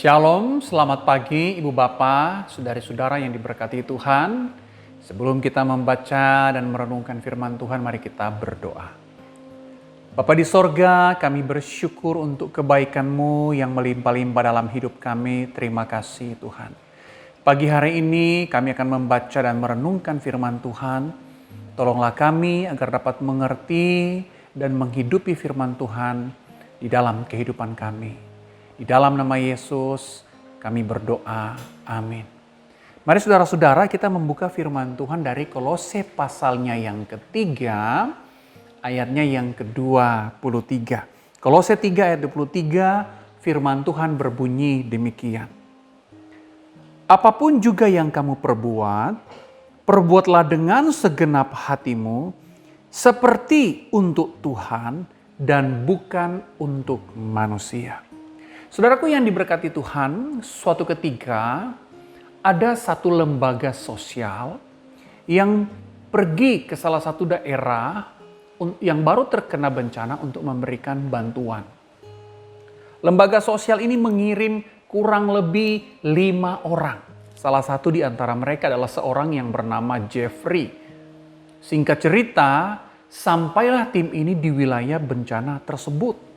Shalom, selamat pagi Ibu Bapak, saudari-saudara yang diberkati Tuhan. Sebelum kita membaca dan merenungkan firman Tuhan, mari kita berdoa. Bapa di sorga, kami bersyukur untuk kebaikan-Mu yang melimpah-limpah dalam hidup kami. Terima kasih Tuhan. Pagi hari ini kami akan membaca dan merenungkan firman Tuhan. Tolonglah kami agar dapat mengerti dan menghidupi firman Tuhan di dalam kehidupan kami. Di dalam nama Yesus kami berdoa, amin. Mari saudara-saudara kita membuka firman Tuhan dari Kolose pasalnya yang ketiga, ayatnya yang ke-23. Kolose 3 ayat 23, firman Tuhan berbunyi demikian. Apapun juga yang kamu perbuat, perbuatlah dengan segenap hatimu, seperti untuk Tuhan dan bukan untuk manusia. Saudaraku yang diberkati Tuhan, suatu ketika ada satu lembaga sosial yang pergi ke salah satu daerah yang baru terkena bencana untuk memberikan bantuan. Lembaga sosial ini mengirim kurang lebih 5 orang. Salah satu di antara mereka adalah seorang yang bernama Jeffrey. Singkat cerita, sampailah tim ini di wilayah bencana tersebut.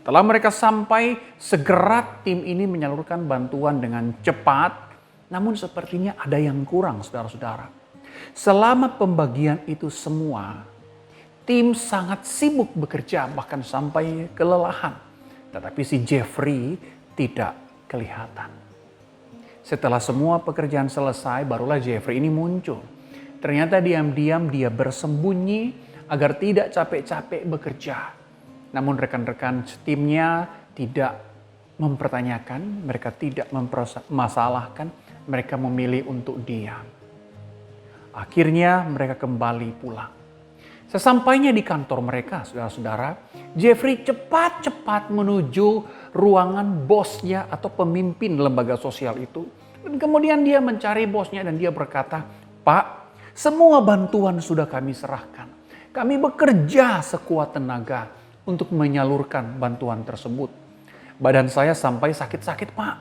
Setelah mereka sampai, segera tim ini menyalurkan bantuan dengan cepat. Namun sepertinya ada yang kurang, saudara-saudara. Selama pembagian itu semua, tim sangat sibuk bekerja bahkan sampai kelelahan. Tetapi si Jeffrey tidak kelihatan. Setelah semua pekerjaan selesai, barulah Jeffrey ini muncul. Ternyata diam-diam dia bersembunyi agar tidak capek-capek bekerja. Namun rekan-rekan timnya tidak mempertanyakan, mereka tidak mempermasalahkan, mereka memilih untuk diam. Akhirnya mereka kembali pulang. Sesampainya di kantor mereka, saudara-saudara, Jeffrey cepat-cepat menuju ruangan bosnya atau pemimpin lembaga sosial itu. Dan kemudian dia mencari bosnya dan dia berkata, "Pak, semua bantuan sudah kami serahkan. Kami bekerja sekuat tenaga untuk menyalurkan bantuan tersebut. Badan saya sampai sakit-sakit, Pak,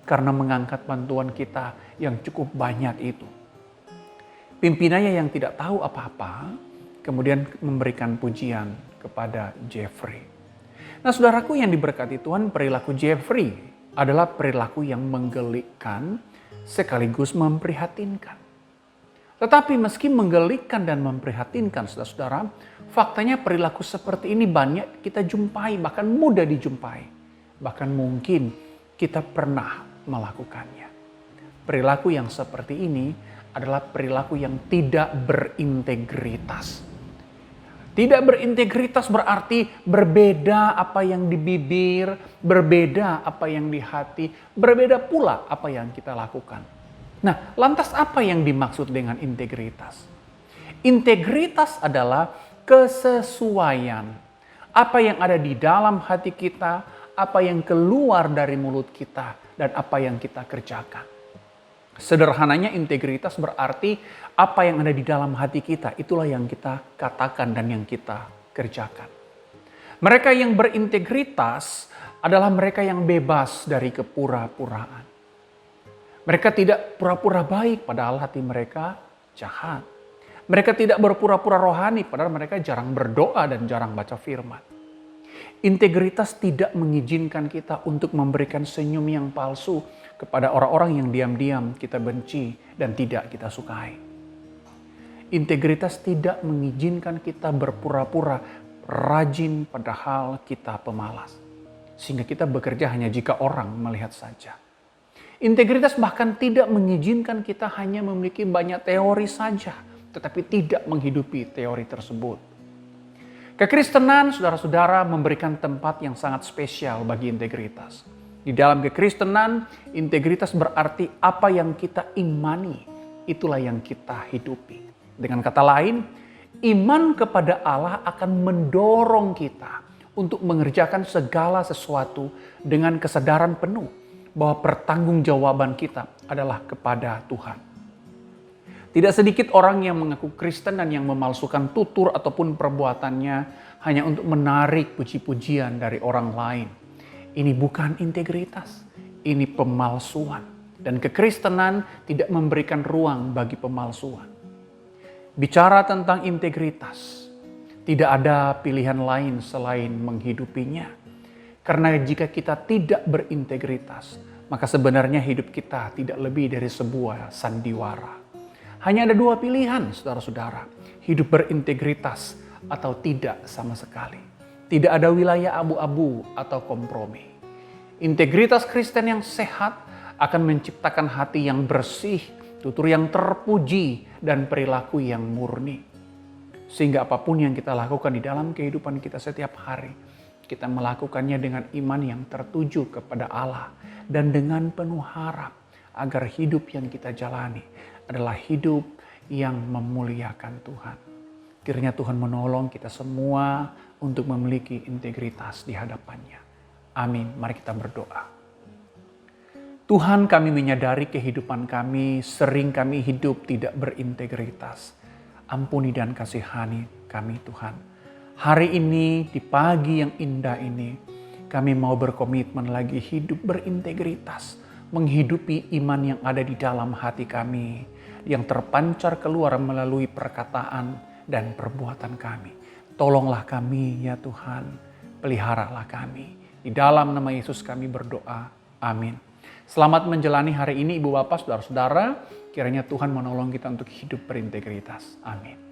karena mengangkat bantuan kita yang cukup banyak itu." Pimpinannya yang tidak tahu apa-apa, kemudian memberikan pujian kepada Jeffrey. Nah, saudaraku yang diberkati Tuhan, perilaku Jeffrey adalah perilaku yang menggelikkan sekaligus memprihatinkan. Tetapi meski menggelikan dan memprihatinkan, saudara-saudara, faktanya perilaku seperti ini banyak kita jumpai, bahkan mudah dijumpai. Bahkan mungkin kita pernah melakukannya. Perilaku yang seperti ini adalah perilaku yang tidak berintegritas. Tidak berintegritas berarti berbeda apa yang di bibir, berbeda apa yang di hati, berbeda pula apa yang kita lakukan. Nah, lantas apa yang dimaksud dengan integritas? Integritas adalah kesesuaian. Apa yang ada di dalam hati kita, apa yang keluar dari mulut kita, dan apa yang kita kerjakan. Sederhananya integritas berarti apa yang ada di dalam hati kita, itulah yang kita katakan dan yang kita kerjakan. Mereka yang berintegritas adalah mereka yang bebas dari kepura-puraan. Mereka tidak pura-pura baik padahal hati mereka jahat. Mereka tidak berpura-pura rohani padahal mereka jarang berdoa dan jarang baca firman. Integritas tidak mengizinkan kita untuk memberikan senyum yang palsu kepada orang-orang yang diam-diam kita benci dan tidak kita sukai. Integritas tidak mengizinkan kita berpura-pura rajin padahal kita pemalas. Sehingga kita bekerja hanya jika orang melihat saja. Integritas bahkan tidak mengizinkan kita hanya memiliki banyak teori saja, tetapi tidak menghidupi teori tersebut. Kekristenan, saudara-saudara, memberikan tempat yang sangat spesial bagi integritas. Di dalam kekristenan, integritas berarti apa yang kita imani, itulah yang kita hidupi. Dengan kata lain, iman kepada Allah akan mendorong kita untuk mengerjakan segala sesuatu dengan kesadaran penuh bahwa pertanggungjawaban kita adalah kepada Tuhan. Tidak sedikit orang yang mengaku Kristen dan yang memalsukan tutur ataupun perbuatannya hanya untuk menarik puji-pujian dari orang lain. Ini bukan integritas. ini pemalsuan. Dan kekristenan tidak memberikan ruang bagi pemalsuan. Bicara tentang integritas, tidak ada pilihan lain selain menghidupinya. Karena jika kita tidak berintegritas, maka sebenarnya hidup kita tidak lebih dari sebuah sandiwara. Hanya ada dua pilihan, saudara-saudara. Hidup berintegritas atau tidak sama sekali. Tidak ada wilayah abu-abu atau kompromi. Integritas Kristen yang sehat akan menciptakan hati yang bersih, tutur yang terpuji, dan perilaku yang murni. Sehingga apapun yang kita lakukan di dalam kehidupan kita setiap hari, kita melakukannya dengan iman yang tertuju kepada Allah dan dengan penuh harap agar hidup yang kita jalani adalah hidup yang memuliakan Tuhan. Kiranya Tuhan menolong kita semua untuk memiliki integritas di hadapannya. Amin. Mari kita berdoa. Tuhan, kami menyadari kehidupan kami, sering kami hidup tidak berintegritas. Ampuni dan kasihani kami Tuhan. Hari ini, di pagi yang indah ini, kami mau berkomitmen lagi hidup berintegritas. Menghidupi iman yang ada di dalam hati kami, yang terpancar keluar melalui perkataan dan perbuatan kami. Tolonglah kami ya Tuhan, peliharalah kami. Di dalam nama Yesus kami berdoa. Amin. Selamat menjalani hari ini Ibu Bapak, Saudara-saudara. Kiranya Tuhan menolong kita untuk hidup berintegritas. Amin.